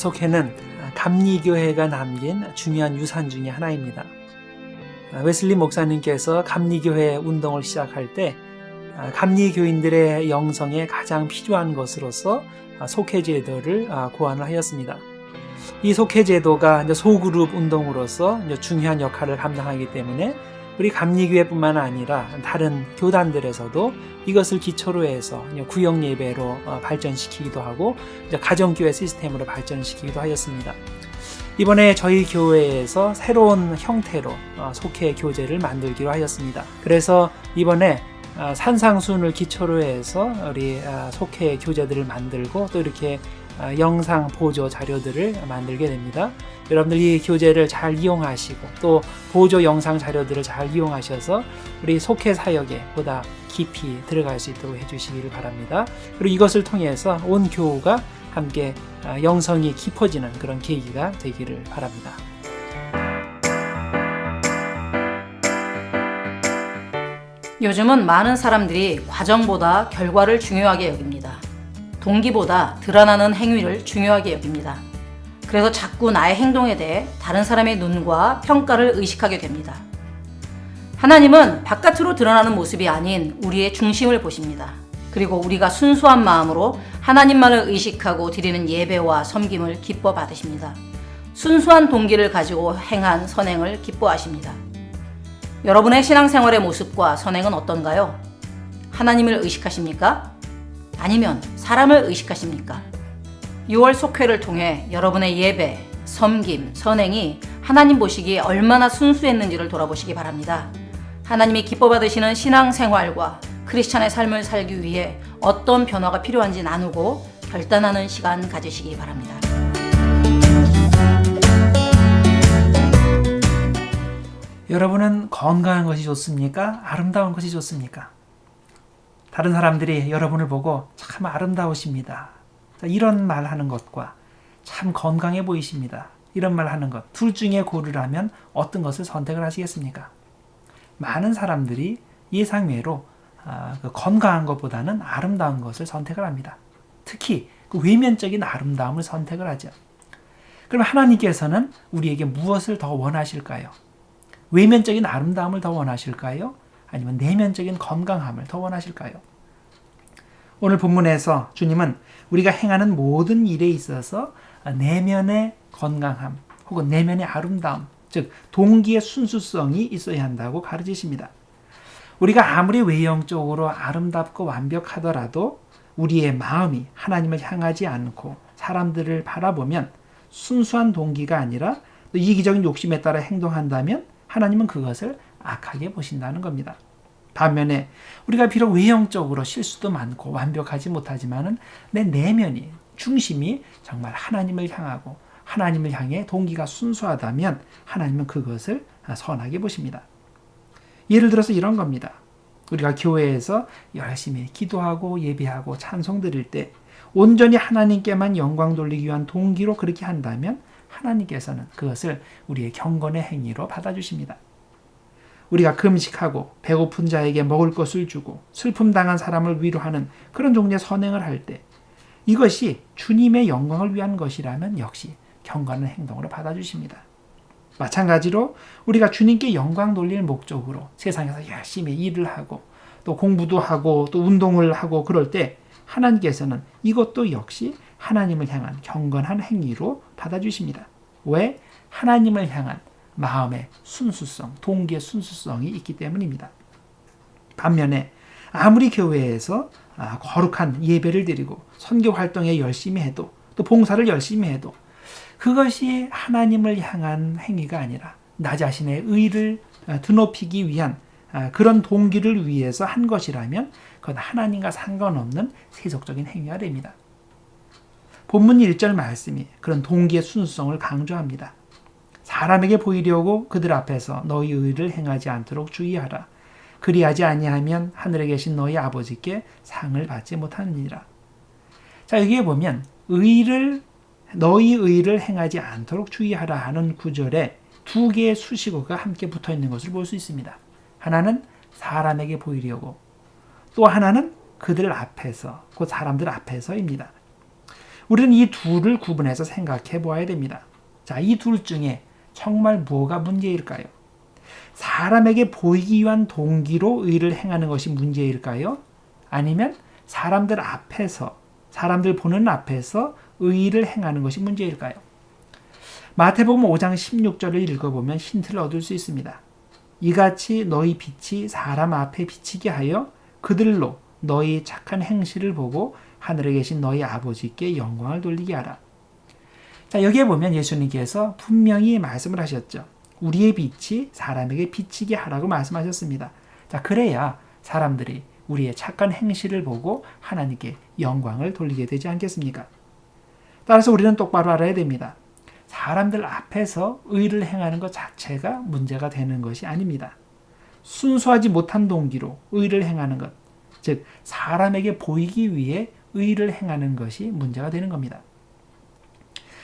속회는 감리교회가 남긴 중요한 유산 중의 하나입니다. 웨슬리 목사님께서 감리교회 운동을 시작할 때 감리교인들의 영성에 가장 필요한 것으로서 속회제도를 고안을 하였습니다. 이 속회제도가 소그룹 운동으로서 중요한 역할을 감당하기 때문에 우리 감리교회뿐만 아니라 다른 교단들에서도 이것을 기초로 해서 구역 예배로 발전시키기도 하고 가정교회 시스템으로 발전시키기도 하였습니다. 이번에 저희 교회에서 새로운 형태로 속회 교제를 만들기로 하였습니다. 그래서 이번에 산상순을 기초로 해서 우리 속회 교재들을 만들고 또 이렇게 영상 보조 자료들을 만들게 됩니다. 여러분들 이 교재를 잘 이용하시고 또 보조 영상 자료들을 잘 이용하셔서 우리 속회 사역에 보다 깊이 들어갈 수 있도록 해주시기를 바랍니다. 그리고 이것을 통해서 온 교우가 함께 영성이 깊어지는 그런 계기가 되기를 바랍니다. 요즘은 많은 사람들이 과정보다 결과를 중요하게 여깁니다. 동기보다 드러나는 행위를 중요하게 여깁니다. 그래서 자꾸 나의 행동에 대해 다른 사람의 눈과 평가를 의식하게 됩니다. 하나님은 바깥으로 드러나는 모습이 아닌 우리의 중심을 보십니다. 그리고 우리가 순수한 마음으로 하나님만을 의식하고 드리는 예배와 섬김을 기뻐 받으십니다. 순수한 동기를 가지고 행한 선행을 기뻐하십니다. 여러분의 신앙생활의 모습과 선행은 어떤가요? 하나님을 의식하십니까? 아니면 사람을 의식하십니까? 6월 속회를 통해 여러분의 예배, 섬김, 선행이 하나님 보시기에 얼마나 순수했는지를 돌아보시기 바랍니다. 하나님이 기뻐 받으시는 신앙생활과 크리스찬의 삶을 살기 위해 어떤 변화가 필요한지 나누고 결단하는 시간 가지시기 바랍니다. 여러분은 건강한 것이 좋습니까? 아름다운 것이 좋습니까? 다른 사람들이 여러분을 보고 참 아름다우십니다. 이런 말 하는 것과 참 건강해 보이십니다. 이런 말 하는 것, 둘 중에 고르라면 어떤 것을 선택을 하시겠습니까? 많은 사람들이 예상외로 건강한 것보다는 아름다운 것을 선택을 합니다. 특히 그 외면적인 아름다움을 선택을 하죠. 그럼 하나님께서는 우리에게 무엇을 더 원하실까요? 외면적인 아름다움을 더 원하실까요? 아니면 내면적인 건강함을 더 원하실까요? 오늘 본문에서 주님은 우리가 행하는 모든 일에 있어서 내면의 건강함 혹은 내면의 아름다움, 즉 동기의 순수성이 있어야 한다고 가르치십니다. 우리가 아무리 외형적으로 아름답고 완벽하더라도 우리의 마음이 하나님을 향하지 않고 사람들을 바라보면 순수한 동기가 아니라 이기적인 욕심에 따라 행동한다면 하나님은 그것을 악하게 보신다는 겁니다. 반면에 우리가 비록 외형적으로 실수도 많고 완벽하지 못하지만은 내 내면이, 중심이 정말 하나님을 향하고 하나님을 향해 동기가 순수하다면 하나님은 그것을 선하게 보십니다. 예를 들어서 이런 겁니다. 우리가 교회에서 열심히 기도하고 예배하고 찬송 드릴 때 온전히 하나님께만 영광 돌리기 위한 동기로 그렇게 한다면 하나님께서는 그것을 우리의 경건의 행위로 받아주십니다. 우리가 금식하고 배고픈 자에게 먹을 것을 주고 슬픔 당한 사람을 위로하는 그런 종류의 선행을 할 때 이것이 주님의 영광을 위한 것이라면 역시 경건한 행동으로 받아주십니다. 마찬가지로 우리가 주님께 영광 돌릴 목적으로 세상에서 열심히 일을 하고 또 공부도 하고 또 운동을 하고 그럴 때 하나님께서는 이것도 역시 하나님을 향한 경건한 행위로 받아주십니다. 왜? 하나님을 향한 마음의 순수성, 동기의 순수성이 있기 때문입니다. 반면에 아무리 교회에서 거룩한 예배를 드리고 선교 활동에 열심히 해도 또 봉사를 열심히 해도 그것이 하나님을 향한 행위가 아니라 나 자신의 의를 드높이기 위한 그런 동기를 위해서 한 것이라면 그건 하나님과 상관없는 세속적인 행위가 됩니다. 본문 1절 말씀이 그런 동기의 순수성을 강조합니다. 사람에게 보이려고 그들 앞에서 너희 의를 행하지 않도록 주의하라. 그리하지 아니하면 하늘에 계신 너희 아버지께 상을 받지 못하느니라. 자, 여기에 보면 너희 의를 행하지 않도록 주의하라 하는 구절에 두 개의 수식어가 함께 붙어 있는 것을 볼 수 있습니다. 하나는 사람에게 보이려고, 또 하나는 그들 앞에서, 그 사람들 앞에서입니다. 우리는 이 둘을 구분해서 생각해 보아야 됩니다. 자, 이 둘 중에 정말 뭐가 문제일까요? 사람에게 보이기 위한 동기로 의를 행하는 것이 문제일까요? 아니면 사람들 앞에서, 사람들 보는 앞에서 의를 행하는 것이 문제일까요? 마태복음 5장 16절을 읽어보면 힌트를 얻을 수 있습니다. 이같이 너희 빛이 사람 앞에 비치게 하여 그들로 너희 착한 행실을 보고 하늘에 계신 너희 아버지께 영광을 돌리게 하라. 자, 여기에 보면 예수님께서 분명히 말씀을 하셨죠. 우리의 빛이 사람에게 비치게 하라고 말씀하셨습니다. 자, 그래야 사람들이 우리의 착한 행실을 보고 하나님께 영광을 돌리게 되지 않겠습니까? 따라서 우리는 똑바로 알아야 됩니다. 사람들 앞에서 의를 행하는 것 자체가 문제가 되는 것이 아닙니다. 순수하지 못한 동기로 의를 행하는 것, 즉 사람에게 보이기 위해 의를 행하는 것이 문제가 되는 겁니다.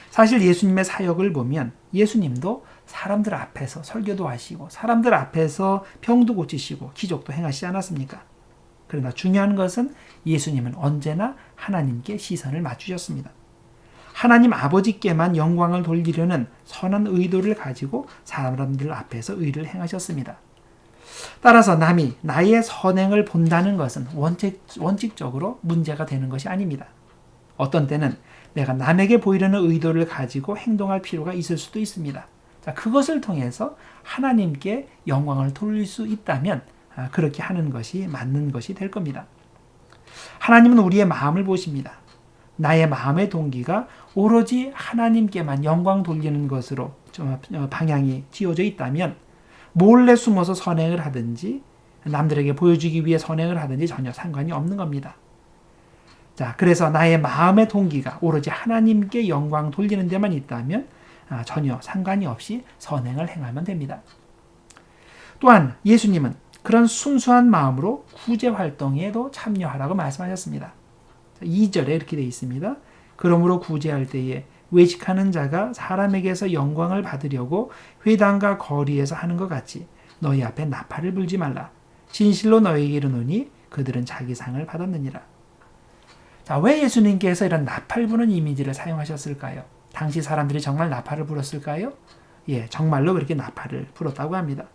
사실 예수님의 사역을 보면 예수님도 사람들 앞에서 설교도 하시고 사람들 앞에서 병도 고치시고 기적도 행하시지 않았습니까? 그러나 중요한 것은 예수님은 언제나 하나님께 시선을 맞추셨습니다. 하나님 아버지께만 영광을 돌리려는 선한 의도를 가지고 사람들 앞에서 의를 행하셨습니다. 따라서 남이 나의 선행을 본다는 것은 원칙적으로 문제가 되는 것이 아닙니다. 어떤 때는 내가 남에게 보이려는 의도를 가지고 행동할 필요가 있을 수도 있습니다. 자, 그것을 통해서 하나님께 영광을 돌릴 수 있다면 그렇게 하는 것이 맞는 것이 될 겁니다. 하나님은 우리의 마음을 보십니다. 나의 마음의 동기가 오로지 하나님께만 영광 돌리는 것으로 방향이 쥐어져 있다면 몰래 숨어서 선행을 하든지 남들에게 보여주기 위해 선행을 하든지 전혀 상관이 없는 겁니다. 자, 그래서 나의 마음의 동기가 오로지 하나님께 영광 돌리는 데만 있다면 전혀 상관이 없이 선행을 행하면 됩니다. 또한 예수님은 그런 순수한 마음으로 구제 활동에도 참여하라고 말씀하셨습니다. 2절에 이렇게 되어 있습니다. 그러므로 구제할 때에 외식하는 자가 사람에게서 영광을 받으려고 회당과 거리에서 하는 것 같이 너희 앞에 나팔을 불지 말라. 진실로 너희에게 이르노니 그들은 자기 상을 받았느니라. 자, 왜 예수님께서 이런 나팔 부는 이미지를 사용하셨을까요? 당시 사람들이 정말 나팔을 불었을까요? 예, 정말로 그렇게 나팔을 불었다고 합니다.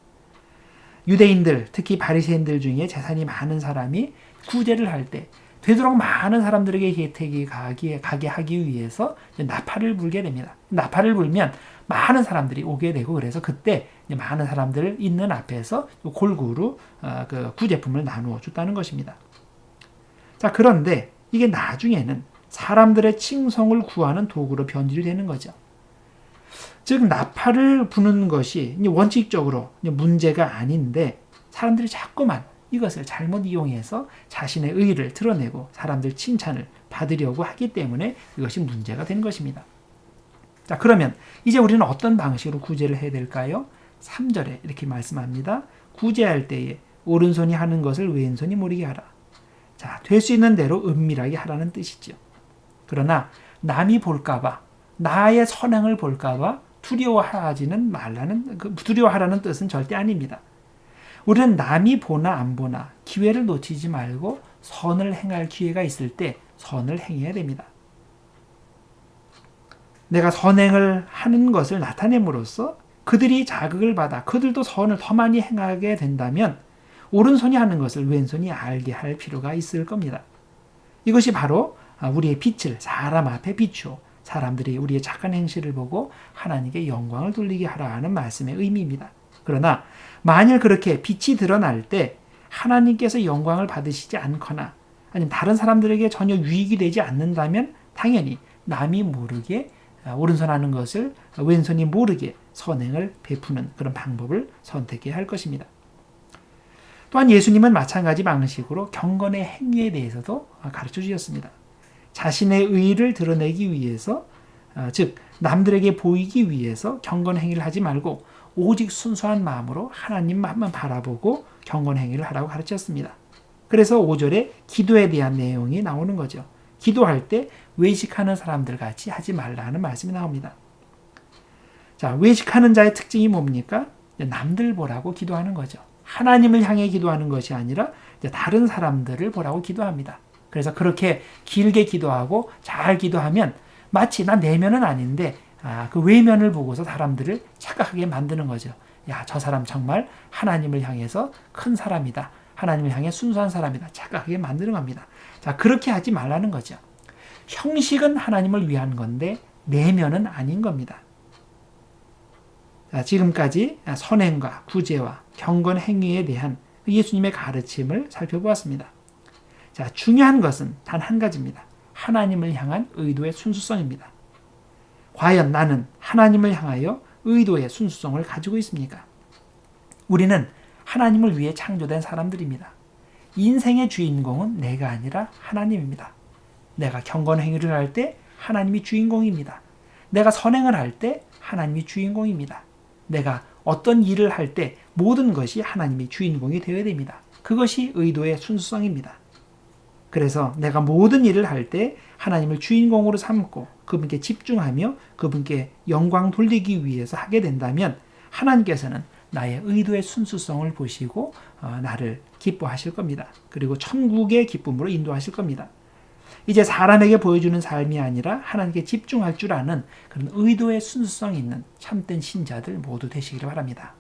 유대인들, 특히 바리새인들 중에 재산이 많은 사람이 구제를 할 때 되도록 많은 사람들에게 혜택이 가게 하기 위해서 나팔을 불게 됩니다. 나팔을 불면 많은 사람들이 오게 되고 그래서 그때 많은 사람들 있는 앞에서 골고루 그 구제품을 나누어 줬다는 것입니다. 자, 그런데 이게 나중에는 사람들의 칭송을 구하는 도구로 변질이 되는 거죠. 즉 나팔을 부는 것이 원칙적으로 문제가 아닌데 사람들이 자꾸만 이것을 잘못 이용해서 자신의 의의를 드러내고 사람들 칭찬을 받으려고 하기 때문에 이것이 문제가 되는 것입니다. 자, 그러면 이제 우리는 어떤 방식으로 구제를 해야 될까요? 3절에 이렇게 말씀합니다. 구제할 때에 오른손이 하는 것을 왼손이 모르게 하라. 자, 될 수 있는 대로 은밀하게 하라는 뜻이죠. 그러나 남이 볼까봐, 나의 선행을 볼까봐 두려워하라는 뜻은 절대 아닙니다. 우리는 남이 보나 안 보나 기회를 놓치지 말고 선을 행할 기회가 있을 때 선을 행해야 됩니다. 내가 선행을 하는 것을 나타냄으로써 그들이 자극을 받아 그들도 선을 더 많이 행하게 된다면 오른손이 하는 것을 왼손이 알게 할 필요가 있을 겁니다. 이것이 바로 우리의 빛을 사람 앞에 비추어 사람들이 우리의 착한 행실을 보고 하나님께 영광을 돌리게 하라는 말씀의 의미입니다. 그러나 만일 그렇게 빛이 드러날 때 하나님께서 영광을 받으시지 않거나 아니면 다른 사람들에게 전혀 유익이 되지 않는다면 당연히 남이 모르게 오른손 하는 것을 왼손이 모르게 선행을 베푸는 그런 방법을 선택해야 할 것입니다. 또한 예수님은 마찬가지 방식으로 경건의 행위에 대해서도 가르쳐 주셨습니다. 자신의 의의를 드러내기 위해서 즉 남들에게 보이기 위해서 경건 행위를 하지 말고 오직 순수한 마음으로 하나님만 바라보고 경건 행위를 하라고 가르쳤습니다. 그래서 5절에 기도에 대한 내용이 나오는 거죠. 기도할 때 외식하는 사람들 같이 하지 말라는 말씀이 나옵니다. 자, 외식하는 자의 특징이 뭡니까? 남들 보라고 기도하는 거죠. 하나님을 향해 기도하는 것이 아니라 다른 사람들을 보라고 기도합니다. 그래서 그렇게 길게 기도하고 잘 기도하면 마치 나 내면은 아닌데 그 외면을 보고서 사람들을 착각하게 만드는 거죠. 야, 저 사람 정말 하나님을 향해서 큰 사람이다. 하나님을 향해 순수한 사람이다. 착각하게 만드는 겁니다. 자, 그렇게 하지 말라는 거죠. 형식은 하나님을 위한 건데 내면은 아닌 겁니다. 자, 지금까지 선행과 구제와 경건 행위에 대한 예수님의 가르침을 살펴보았습니다. 자, 중요한 것은 단 한 가지입니다. 하나님을 향한 의도의 순수성입니다. 과연 나는 하나님을 향하여 의도의 순수성을 가지고 있습니까? 우리는 하나님을 위해 창조된 사람들입니다. 인생의 주인공은 내가 아니라 하나님입니다. 내가 경건 행위를 할 때 하나님이 주인공입니다. 내가 선행을 할 때 하나님이 주인공입니다. 내가 어떤 일을 할 때 모든 것이 하나님이 주인공이 되어야 됩니다. 그것이 의도의 순수성입니다. 그래서 내가 모든 일을 할 때 하나님을 주인공으로 삼고 그분께 집중하며 그분께 영광 돌리기 위해서 하게 된다면 하나님께서는 나의 의도의 순수성을 보시고 나를 기뻐하실 겁니다. 그리고 천국의 기쁨으로 인도하실 겁니다. 이제 사람에게 보여주는 삶이 아니라 하나님께 집중할 줄 아는 그런 의도의 순수성 있는 참된 신자들 모두 되시기를 바랍니다.